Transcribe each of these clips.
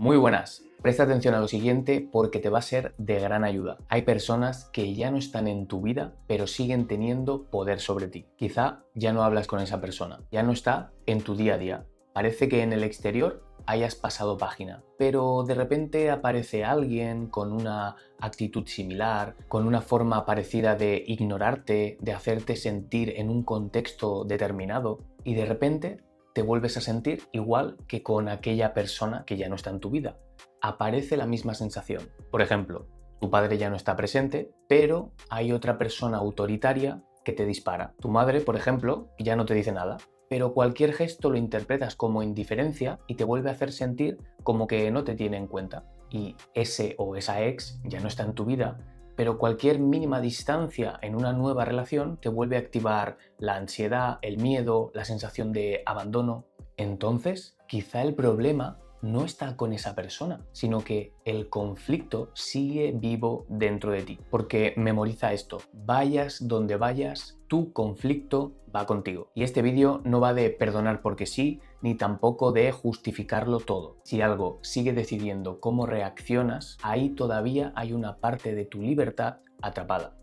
Muy buenas. Presta atención a lo siguiente porque te va a ser de gran ayuda. Hay personas que ya no están en tu vida, pero siguen teniendo poder sobre ti. Quizá ya no hablas con esa persona, ya no está en tu día a día. Parece que en el exterior hayas pasado página, pero de repente aparece alguien con una actitud similar, con una forma parecida de ignorarte, de hacerte sentir en un contexto determinado, y de repente te vuelves a sentir igual que con aquella persona que ya no está en tu vida. Aparece la misma sensación. Por ejemplo, tu padre ya no está presente, pero hay otra persona autoritaria que te dispara. Tu madre, por ejemplo, ya no te dice nada, pero cualquier gesto lo interpretas como indiferencia y te vuelve a hacer sentir como que no te tiene en cuenta. Y ese o esa ex ya no está en tu vida, pero cualquier mínima distancia en una nueva relación te vuelve a activar la ansiedad, el miedo, la sensación de abandono. Entonces, quizá el problema no está con esa persona, sino que el conflicto sigue vivo dentro de ti. Porque memoriza esto, vayas donde vayas, tu conflicto va contigo. Y este vídeo no va de perdonar porque sí, ni tampoco de justificarlo todo. Si algo sigue decidiendo cómo reaccionas, ahí todavía hay una parte de tu libertad atrapada.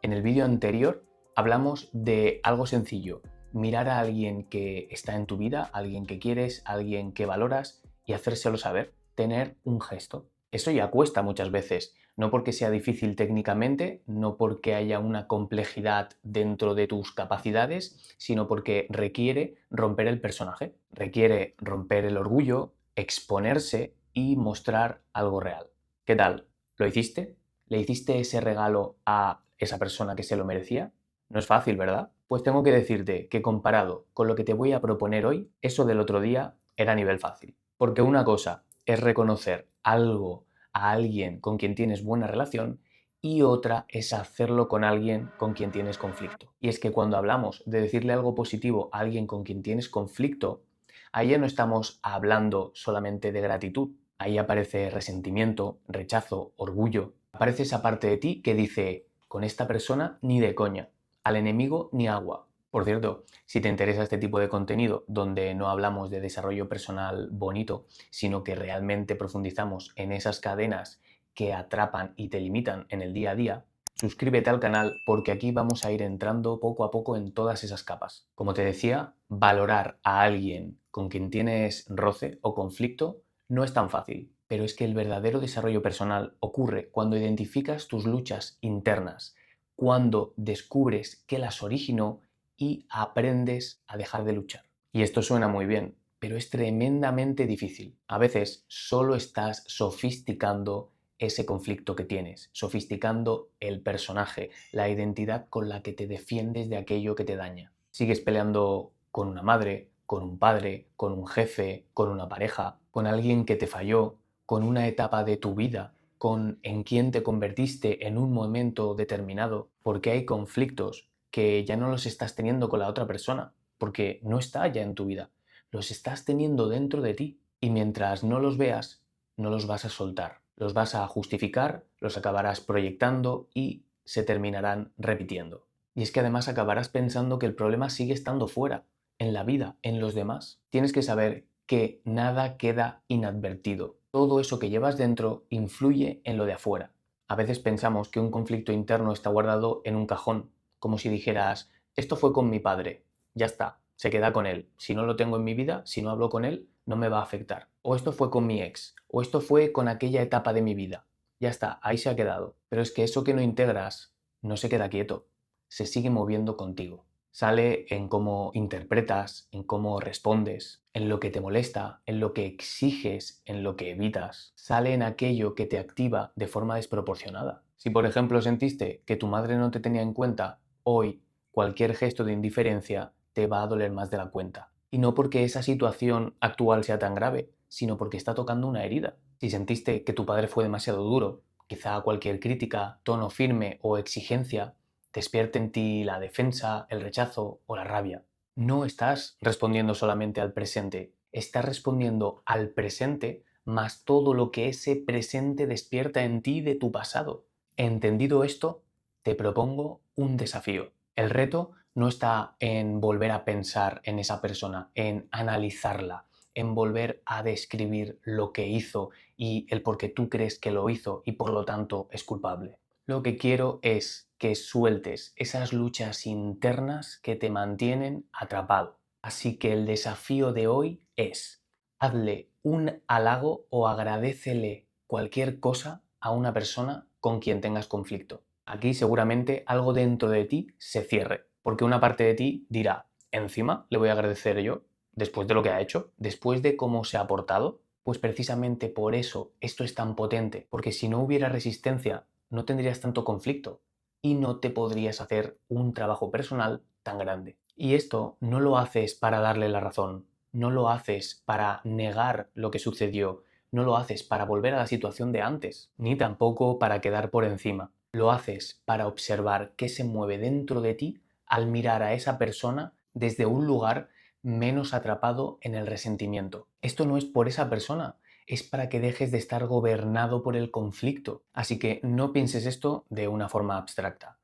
En el vídeo anterior hablamos de algo sencillo, mirar a alguien que está en tu vida, alguien que quieres, alguien que valoras y hacérselo saber, tener un gesto. Eso ya cuesta muchas veces, no porque sea difícil técnicamente, no porque haya una complejidad dentro de tus capacidades, sino porque requiere romper el personaje, requiere romper el orgullo, exponerse y mostrar algo real. ¿Qué tal? ¿Lo hiciste? ¿Le hiciste ese regalo a esa persona que se lo merecía? No es fácil, ¿verdad? Pues tengo que decirte que comparado con lo que te voy a proponer hoy, eso del otro día era a nivel fácil. Porque una cosa es reconocer algo a alguien con quien tienes buena relación y otra es hacerlo con alguien con quien tienes conflicto. Y es que cuando hablamos de decirle algo positivo a alguien con quien tienes conflicto, ahí ya no estamos hablando solamente de gratitud. Ahí aparece resentimiento, rechazo, orgullo. Aparece esa parte de ti que dice, con esta persona ni de coña, al enemigo ni agua. Por cierto, si te interesa este tipo de contenido donde no hablamos de desarrollo personal bonito, sino que realmente profundizamos en esas cadenas que atrapan y te limitan en el día a día, suscríbete al canal porque aquí vamos a ir entrando poco a poco en todas esas capas. Como te decía, valorar a alguien con quien tienes roce o conflicto no es tan fácil, pero es que el verdadero desarrollo personal ocurre cuando identificas tus luchas internas, cuando descubres qué las originó y aprendes a dejar de luchar. Y esto suena muy bien, pero es tremendamente difícil. A veces solo estás sofisticando ese conflicto que tienes, sofisticando el personaje, la identidad con la que te defiendes de aquello que te daña. Sigues peleando con una madre, con un padre, con un jefe, con una pareja, con alguien que te falló, con una etapa de tu vida, con en quién te convertiste en un momento determinado, porque hay conflictos que ya no los estás teniendo con la otra persona, porque no está ya en tu vida, los estás teniendo dentro de ti y mientras no los veas, no los vas a soltar, los vas a justificar, los acabarás proyectando y se terminarán repitiendo. Y es que además acabarás pensando que el problema sigue estando fuera, en la vida, en los demás. Tienes que saber que nada queda inadvertido. Todo eso que llevas dentro influye en lo de afuera. A veces pensamos que un conflicto interno está guardado en un cajón, como si dijeras, esto fue con mi padre, ya está, se queda con él. Si no lo tengo en mi vida, si no hablo con él, no me va a afectar. O esto fue con mi ex, o esto fue con aquella etapa de mi vida. Ya está, ahí se ha quedado. Pero es que eso que no integras no se queda quieto, se sigue moviendo contigo. Sale en cómo interpretas, en cómo respondes, en lo que te molesta, en lo que exiges, en lo que evitas. Sale en aquello que te activa de forma desproporcionada. Si por ejemplo sentiste que tu madre no te tenía en cuenta, hoy cualquier gesto de indiferencia te va a doler más de la cuenta. Y no porque esa situación actual sea tan grave, sino porque está tocando una herida. Si sentiste que tu padre fue demasiado duro, quizá cualquier crítica, tono firme o exigencia despierte en ti la defensa, el rechazo o la rabia. No estás respondiendo solamente al presente, estás respondiendo al presente más todo lo que ese presente despierta en ti de tu pasado. Entendido esto, te propongo un desafío. El reto no está en volver a pensar en esa persona, en analizarla, en volver a describir lo que hizo y el por qué tú crees que lo hizo y por lo tanto es culpable. Lo que quiero es que sueltes esas luchas internas que te mantienen atrapado. Así que el desafío de hoy es: hazle un halago o agradécele cualquier cosa a una persona con quien tengas conflicto. Aquí seguramente algo dentro de ti se cierre, porque una parte de ti dirá: encima le voy a agradecer yo, después de lo que ha hecho, después de cómo se ha portado. Pues precisamente por eso esto es tan potente, porque si no hubiera resistencia no tendrías tanto conflicto y no te podrías hacer un trabajo personal tan grande. Y esto no lo haces para darle la razón, no lo haces para negar lo que sucedió, no lo haces para volver a la situación de antes, ni tampoco para quedar por encima. Lo haces para observar qué se mueve dentro de ti al mirar a esa persona desde un lugar menos atrapado en el resentimiento. Esto no es por esa persona, es para que dejes de estar gobernado por el conflicto. Así que no pienses esto de una forma abstracta.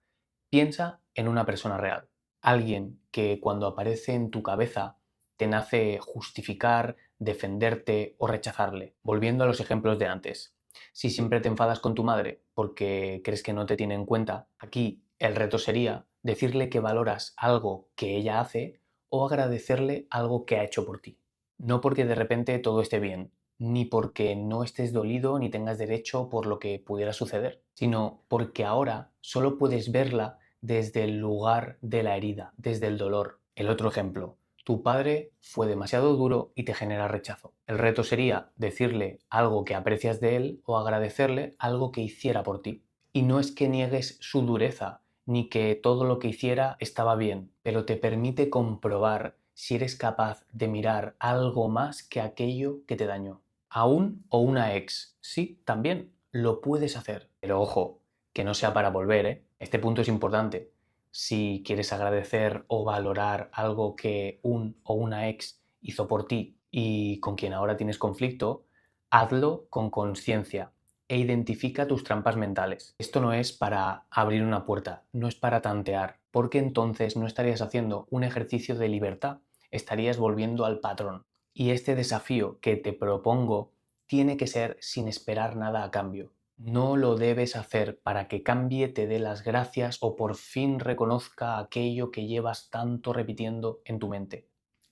Piensa en una persona real. Alguien que cuando aparece en tu cabeza te nace justificar, defenderte o rechazarle. Volviendo a los ejemplos de antes. Si siempre te enfadas con tu madre porque crees que no te tiene en cuenta, aquí el reto sería decirle que valoras algo que ella hace o agradecerle algo que ha hecho por ti. No porque de repente todo esté bien, ni porque no estés dolido ni tengas derecho por lo que pudiera suceder, sino porque ahora solo puedes verla desde el lugar de la herida, desde el dolor. El otro ejemplo: tu padre fue demasiado duro y te genera rechazo. El reto sería decirle algo que aprecias de él o agradecerle algo que hiciera por ti. Y no es que niegues su dureza, ni que todo lo que hiciera estaba bien, pero te permite comprobar si eres capaz de mirar algo más que aquello que te dañó. A un o una ex, sí, también lo puedes hacer. Pero ojo, que no sea para volver, ¿eh? Este punto es importante. Si quieres agradecer o valorar algo que un o una ex hizo por ti y con quien ahora tienes conflicto, hazlo con conciencia e identifica tus trampas mentales. Esto no es para abrir una puerta, no es para tantear, porque entonces no estarías haciendo un ejercicio de libertad, estarías volviendo al patrón. Y este desafío que te propongo tiene que ser sin esperar nada a cambio. No lo debes hacer para que cambie, te dé las gracias o por fin reconozca aquello que llevas tanto repitiendo en tu mente.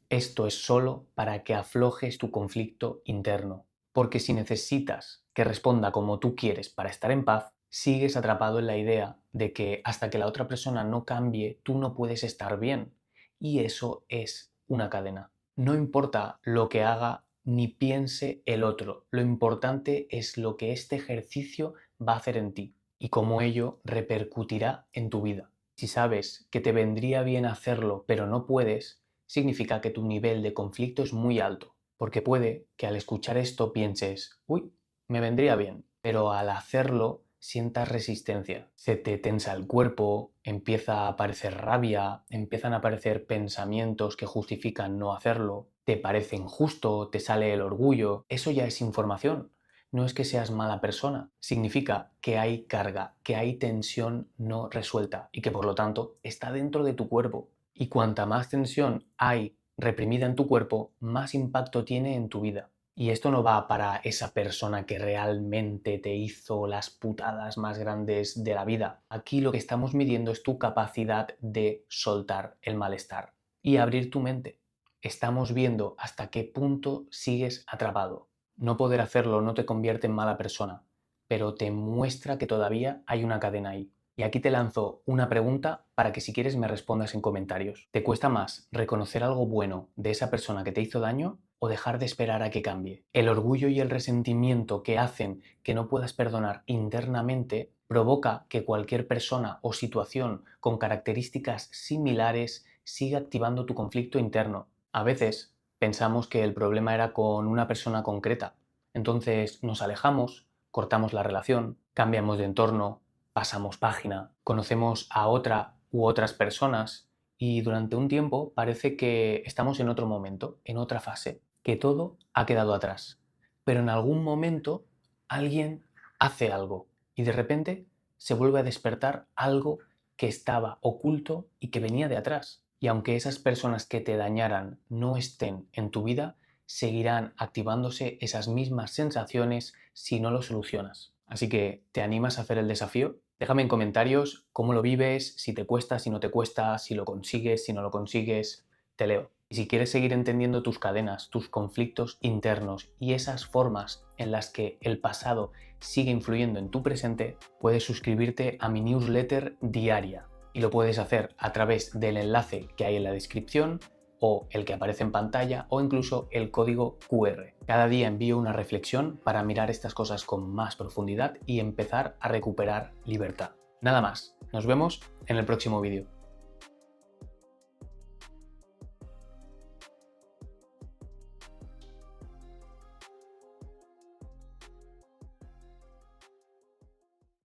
Esto es solo para que aflojes tu conflicto interno. Porque si necesitas que responda como tú quieres para estar en paz, sigues atrapado en la idea de que hasta que la otra persona no cambie, tú no puedes estar bien. Y eso es una cadena. No importa lo que haga ni piense el otro, lo importante es lo que este ejercicio va a hacer en ti y cómo ello repercutirá en tu vida. Si sabes que te vendría bien hacerlo pero no puedes, significa que tu nivel de conflicto es muy alto, porque puede que al escuchar esto pienses: uy, me vendría bien, pero al hacerlo sientas resistencia. Se te tensa el cuerpo, empieza a aparecer rabia, empiezan a aparecer pensamientos que justifican no hacerlo, te parece injusto, te sale el orgullo. Eso ya es información. No es que seas mala persona, significa que hay carga, que hay tensión no resuelta y que por lo tanto está dentro de tu cuerpo. Y cuanta más tensión hay reprimida en tu cuerpo, más impacto tiene en tu vida. Y esto no va para esa persona que realmente te hizo las putadas más grandes de la vida. Aquí lo que estamos midiendo es tu capacidad de soltar el malestar y abrir tu mente. Estamos viendo hasta qué punto sigues atrapado. No poder hacerlo no te convierte en mala persona, pero te muestra que todavía hay una cadena ahí. Y aquí te lanzo una pregunta para que si quieres me respondas en comentarios. ¿Te cuesta más reconocer algo bueno de esa persona que te hizo daño o dejar de esperar a que cambie? El orgullo y el resentimiento que hacen que no puedas perdonar internamente provoca que cualquier persona o situación con características similares siga activando tu conflicto interno. A veces pensamos que el problema era con una persona concreta, entonces nos alejamos, cortamos la relación, cambiamos de entorno, pasamos página, conocemos a otra u otras personas y durante un tiempo parece que estamos en otro momento, en otra fase, que todo ha quedado atrás. Pero en algún momento alguien hace algo y de repente se vuelve a despertar algo que estaba oculto y que venía de atrás. Y aunque esas personas que te dañaran no estén en tu vida, seguirán activándose esas mismas sensaciones si no lo solucionas. Así que, ¿te animas a hacer el desafío? Déjame en comentarios cómo lo vives, si te cuesta, si no te cuesta, si lo consigues, si no lo consigues. Te leo. Y si quieres seguir entendiendo tus cadenas, tus conflictos internos y esas formas en las que el pasado sigue influyendo en tu presente, puedes suscribirte a mi newsletter diaria. Y lo puedes hacer a través del enlace que hay en la descripción o el que aparece en pantalla o incluso el código QR. Cada día envío una reflexión para mirar estas cosas con más profundidad y empezar a recuperar libertad. Nada más, nos vemos en el próximo vídeo.